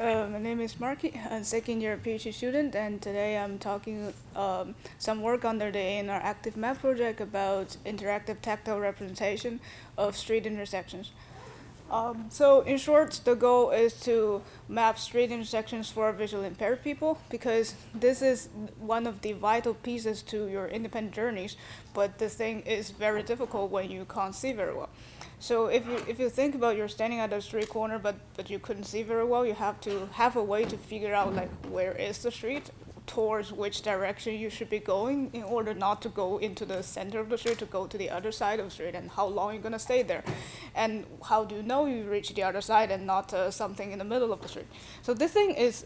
my name is Markie. I'm a second-year PhD student, and today I'm talking some work under the ANR Active Map project about interactive tactile representation of street intersections. So in short, the goal is to map street intersections for visually impaired people, because this is one of the vital pieces to your independent journeys, but the thing is very difficult when you can't see very well. So if you think about you're standing at a street corner, but you couldn't see very well, you have to have a way to figure out like where is the street, towards which direction you should be going in order not to go into the center of the street, to go to the other side of the street, and how long you're going to stay there. And how do you know you reach the other side and not something in the middle of the street? So this thing is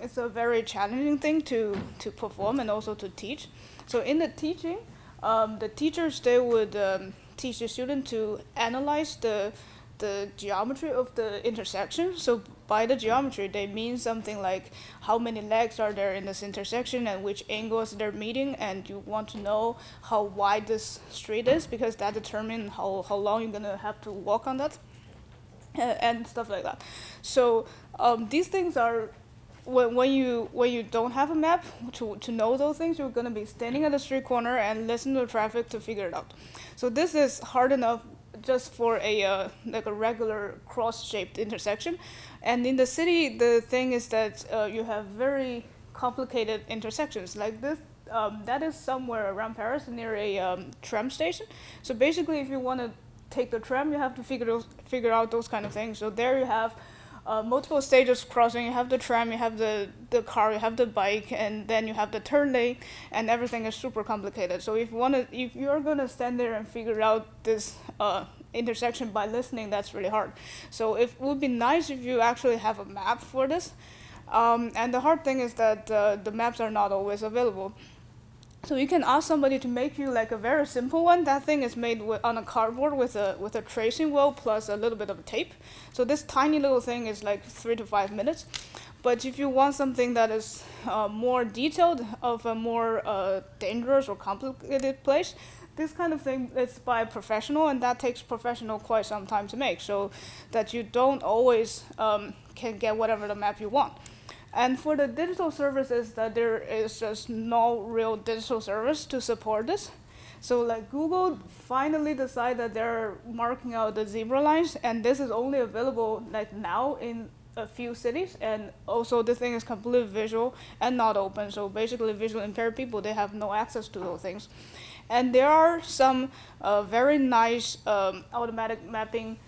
it's a very challenging thing to perform and also to teach. So in the teaching, the teachers, they would teach the student to analyze the geometry of the intersection. So by the geometry, they mean something like how many legs are there in this intersection and which angles they're meeting, and you want to know how wide this street is, because that determines how long you're gonna have to walk on that, and stuff like that. So these things are, when you don't have a map to know those things, you're gonna be standing at the street corner and listen to the traffic to figure it out. So this is hard enough just for a like a regular cross-shaped intersection. And in the city, the thing is that you have very complicated intersections like this. That is somewhere around Paris near a tram station. So basically, if you want to take the tram, you have to figure out those kind of things. So there you have multiple stages crossing. You have the tram, you have the car, you have the bike, and then you have the turn lane, and everything is super complicated. So if you're gonna stand there and figure out this intersection by listening, that's really hard. So it would be nice if you actually have a map for this. And the hard thing is that the maps are not always available. So you can ask somebody to make you like a very simple one. That thing is made on a cardboard with a tracing wheel plus a little bit of tape. So this tiny little thing is like 3 to 5 minutes. But if you want something that is more detailed, of a more dangerous or complicated place, this kind of thing is by a professional, and that takes professional quite some time to make, so that you don't always can get whatever the map you want. And for the digital services, that there is just no real digital service to support this. So like Google finally decided that they're marking out the zebra lines, and this is only available like now in a few cities, and also the thing is completely visual and not open. So basically visually impaired people, they have no access to those things. And there are some very nice automatic mapping,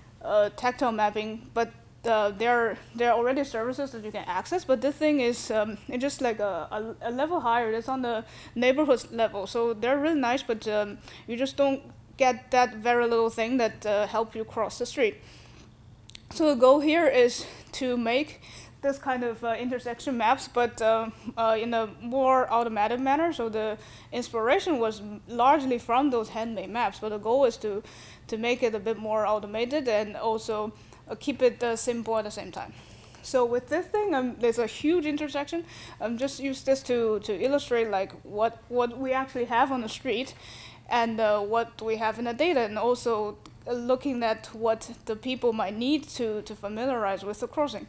tactile mapping, but there are already services that you can access, but this thing is it's just like a level higher. It's on the neighborhood level, so they're really nice, but you just don't get that very little thing that help you cross the street. So the goal here is to make this kind of intersection maps, but in a more automated manner. So the inspiration was largely from those handmade maps, but the goal is to make it a bit more automated and also keep it simple at the same time. So with this thing, there's a huge intersection. Just use this to illustrate like what we actually have on the street, and what we have in the data, and also looking at what the people might need to familiarize with the crossing.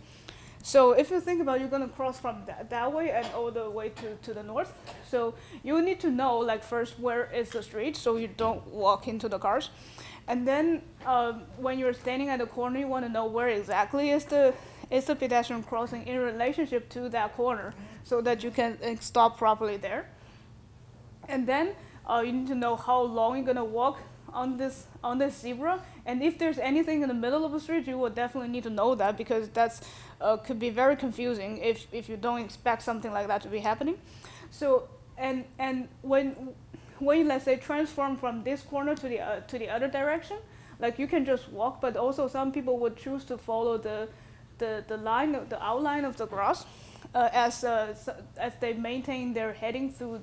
So if you think about, you're going to cross from that way and all the way to the north. So you need to know, like, first, where is the street, so you don't walk into the cars. And then when you're standing at the corner, you want to know where exactly is the pedestrian crossing in relationship to that corner, so that you can stop properly there. And then you need to know how long you're going to walk on this zebra, and if there's anything in the middle of the street, you will definitely need to know that, because that's could be very confusing if you don't expect something like that to be happening. So and when you, let's say, transform from this corner to the other direction, like, you can just walk, but also some people would choose to follow the line, the outline of the grass, as they maintain their heading through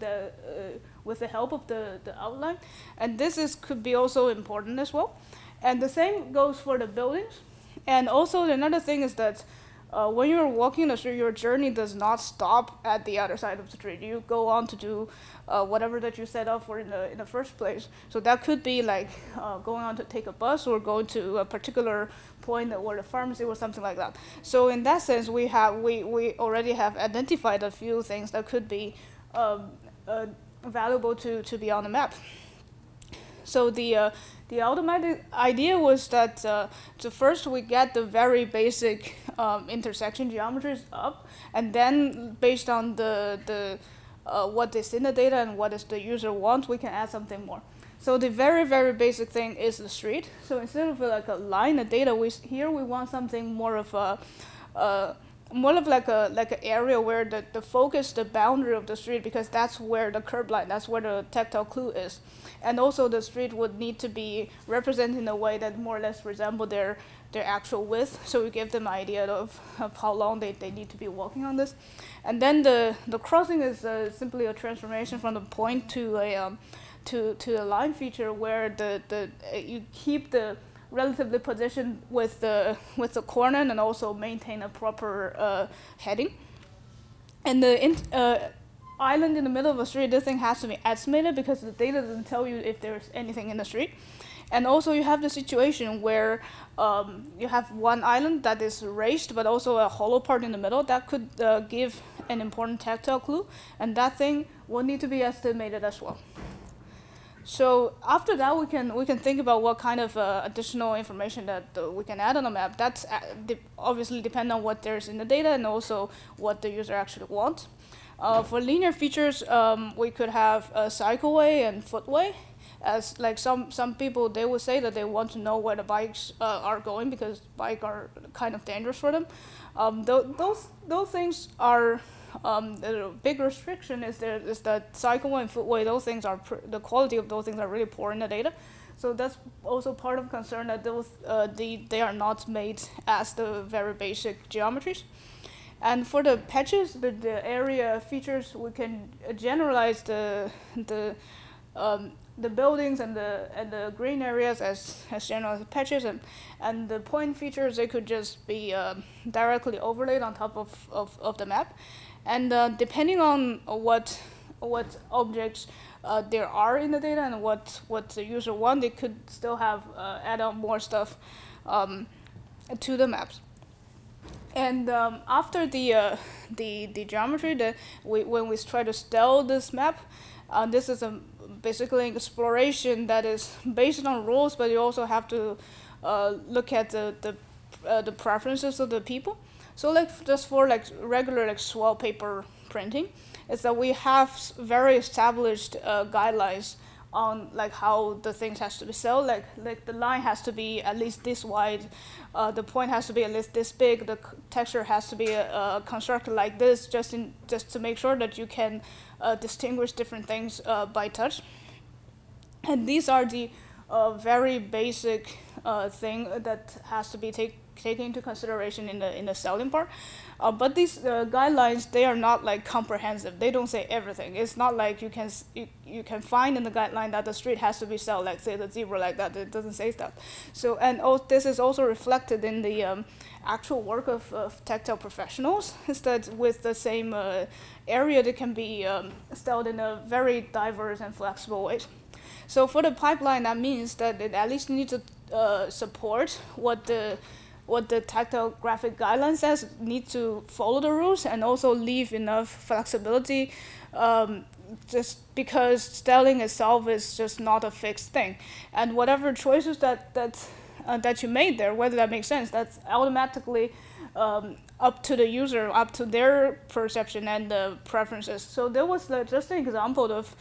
with the help of the outline. And this could be also important as well. And the same goes for the buildings. And also another thing is that when you're walking the street, your journey does not stop at the other side of the street. You go on to do whatever that you set up for in the first place. So that could be like going on to take a bus or going to a particular point or the pharmacy or something like that. So in that sense, we already have identified a few things that could be valuable to be on the map. So the automatic idea was that so first we get the very basic intersection geometries up, and then based on the what is in the data and what is the user wants, we can add something more. So the very, very basic thing is the street. So instead of like a line of data, here we want something more of a like an area where the focus, the boundary of the street, because that's where the curb line, that's where the tactile clue is. And also the street would need to be represented in a way that more or less resemble their actual width. So we give them an idea of how long they need to be walking on this. And then the crossing is simply a transformation from the point to a line feature where you keep the relatively position with the corner and also maintain a proper heading. And the island in the middle of the street, this thing has to be estimated because the data doesn't tell you if there's anything in the street. And also you have the situation where you have one island that is raised, but also a hollow part in the middle that could give an important tactile clue, and that thing will need to be estimated as well. So after that, we can think about what kind of additional information that we can add on the map. That's obviously depend on what there's in the data and also what the user actually wants. For linear features, we could have a cycleway and footway. As like some people, they would say that they want to know where the bikes are going because bikes are kind of dangerous for them. Those things are. The big restriction is that cycleway and footway, those things are the quality of those things are really poor in the data. So that's also part of concern that those they are not made as the very basic geometries. And for the patches, the area features, we can generalize the buildings and the green areas as general patches, and the point features, they could just be directly overlaid on top of the map. And depending on what objects there are in the data and what the user wants, they could still have add on more stuff to the maps. And after the geometry, when we try to style this map, this is basically an exploration that is based on rules, but you also have to look at the preferences of the people. So like just for like regular like swell paper printing, is that we have very established guidelines on like how the things has to be sold. Like the line has to be at least this wide, the point has to be at least this big, the texture has to be constructed like this, just to make sure that you can distinguish different things by touch. And these are the very basic thing that has to be taken into consideration in the selling part. But these guidelines, they are not like comprehensive. They don't say everything. It's not like you can find in the guideline that the street has to be sold, like say the zebra like that. It doesn't say stuff. So, and this is also reflected in the actual work of tactile professionals, is that with the same area, they can be styled in a very diverse and flexible way. So for the pipeline, that means that it at least needs to support what the tactile graphic guideline says, need to follow the rules and also leave enough flexibility, just because styling itself is just not a fixed thing. And whatever choices that you made there, whether that makes sense, that's automatically up to the user, up to their perception and the preferences. So there was just an example of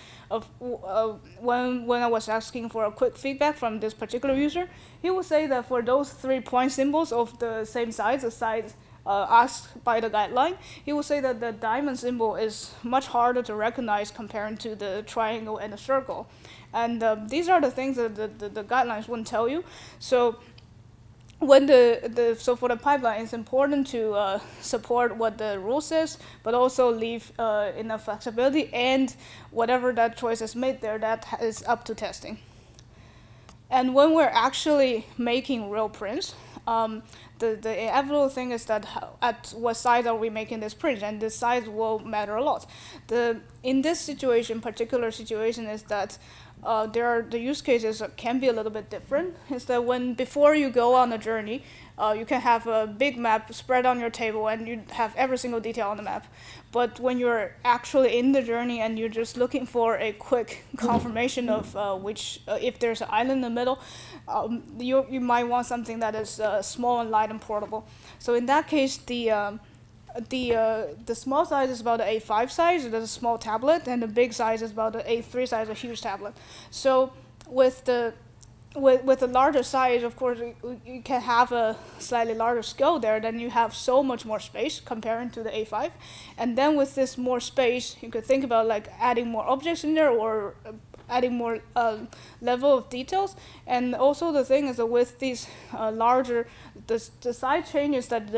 when I was asking for a quick feedback from this particular user, he would say that for those 3 point symbols of the same size, the size asked by the guideline, he would say that the diamond symbol is much harder to recognize compared to the triangle and the circle. And these are the things that the guidelines wouldn't tell you. So when so for the pipeline, it's important to support what the rule says, but also leave enough flexibility, and whatever that choice is made there, that is up to testing. And when we're actually making real prints, the inevitable thing is that at what size are we making this print, and the size will matter a lot. In this situation, particular situation, is that the use cases can be a little bit different. Is that before you go on a journey, you can have a big map spread on your table and you have every single detail on the map. But when you're actually in the journey and you're just looking for a quick confirmation of if there's an island in the middle, you might want something that is small and light and portable. So in that case, the small size is about the A5 size, that's a small tablet, and the big size is about the A3 size, a huge tablet. So with the larger size, of course, you can have a slightly larger scale there, then you have so much more space comparing to the A5. And then with this more space, you could think about like adding more objects in there or adding more level of details. And also the thing is that with these larger, the side changes that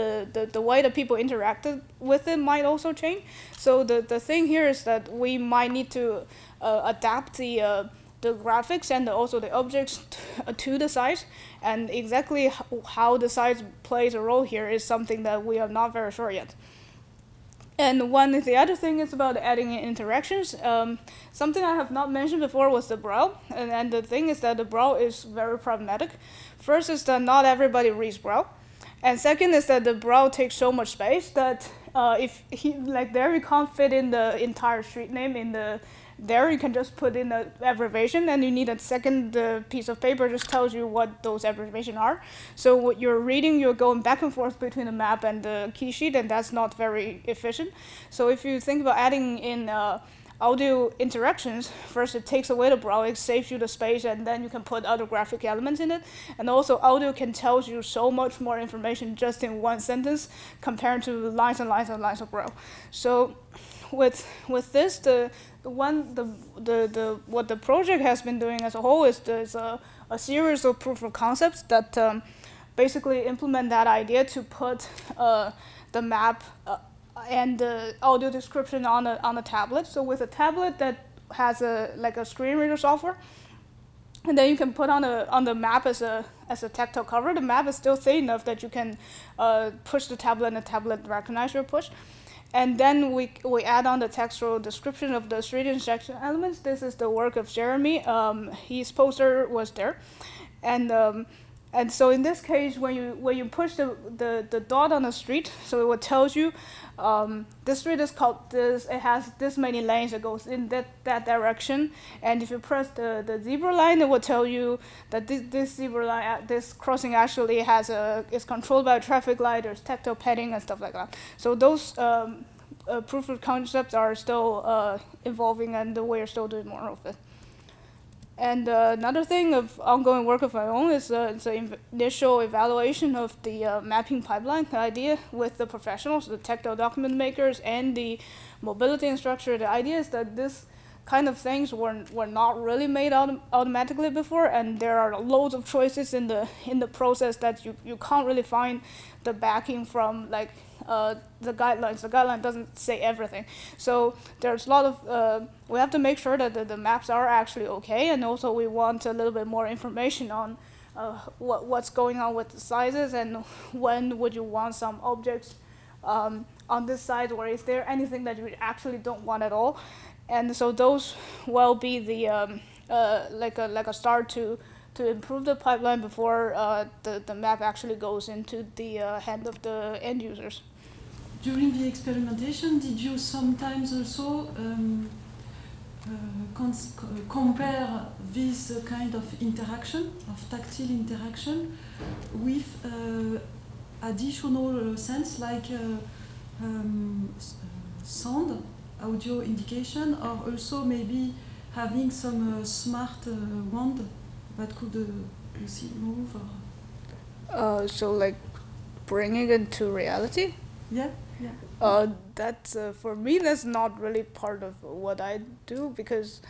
the way that people interacted with it might also change. So the thing here is that we might need to adapt the graphics and also the objects to the size, and exactly how the size plays a role here is something that we are not very sure yet. And the other thing is about adding in interactions. Something I have not mentioned before was the Braille, and the thing is that the Braille is very problematic. First is that not everybody reads Braille, and second is that the Braille takes so much space that there you can't fit in the entire street name there you can just put in an abbreviation, and you need a second piece of paper just tells you what those abbreviations are. So what you're reading, you're going back and forth between the map and the key sheet, and that's not very efficient. So if you think about adding in audio interactions, first it takes away the Braille, it saves you the space, and then you can put other graphic elements in it. And also audio can tell you so much more information just in one sentence compared to lines and lines and lines of Braille. So with this, what the project has been doing as a whole is there's a series of proof of concepts that basically implement that idea to put the map and the audio description on a tablet. So with a tablet that has a screen reader software, and then you can put on the map as a tactile cover. The map is still thin enough that you can push the tablet and the tablet recognize your push. And then we add on the textual description of the street intersection elements. This is the work of Jeremy. His poster was there, and so in this case, when you push the dot on the street, so it will tell you this street is called this. It has this many lanes that goes in that direction. And if you press the zebra line, it will tell you that this zebra line, this crossing actually is controlled by a traffic light. There's tactile padding and stuff like that. So those proof of concepts are still evolving, and we're still doing more of it. And another thing of ongoing work of my own is the initial evaluation of the mapping pipeline idea with the professionals, the tactile document makers, and the mobility instructor. The idea is that this kind of things were not really made automatically before, and there are loads of choices in the process that you can't really find the backing from, like the guidelines. The guideline doesn't say everything. So there's a lot of, we have to make sure that the maps are actually okay, and also we want a little bit more information on what's going on with the sizes, and when would you want some objects on this side, or is there anything that you actually don't want at all. And so those will be the like a start to improve the pipeline before the map actually goes into the hand of the end users. During the experimentation, did you sometimes also compare this kind of interaction, of tactile interaction, with additional sense like sound, audio indication, or also maybe having some smart wand that could you see move? Or? So like bringing it to reality? Yeah, yeah. That's for me. That's not really part of what I do, because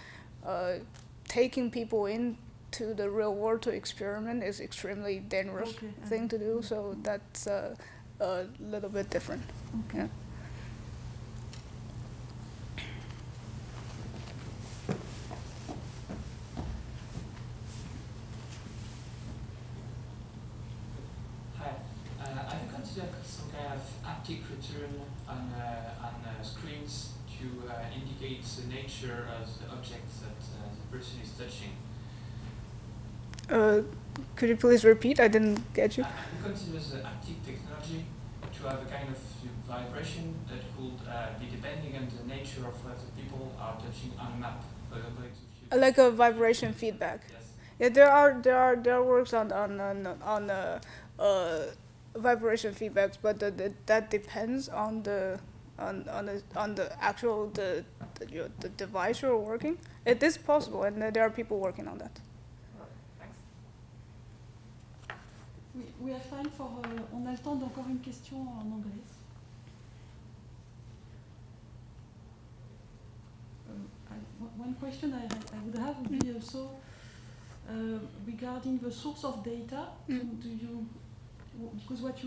taking people into the real world to experiment is extremely dangerous thing to do. So that's a little bit different. Okay. Yeah. ACTE criterion on screens to indicate the nature of the object that the person is touching. Could you please repeat? I didn't get you. We consider the ACTE technology to have a kind of vibration that could be depending on the nature of what the people are touching on a map. For example, Like a vibration feedback. Yes. Yeah, there are works on vibration feedbacks, but that depends on the actual the device you're working. It is possible, and there are people working on that. Thanks. We have time for. On a le temps d'encore une question en anglais. One question I would have would be also regarding the source of data. Do you, because what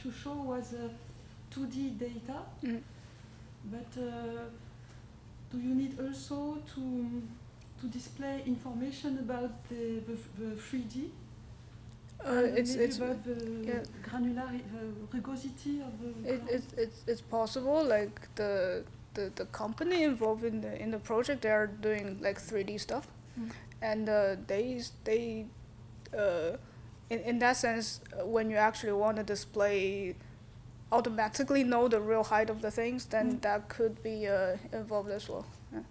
you show was 2D data, but do you need also to display information about the 3D? It's about the granular rugosity of the. It's possible. Like the company involved in the project, they are doing like 3D stuff, and they in that sense, when you actually want to display, automatically know the real height of the things, then that could be involved as well. Yeah.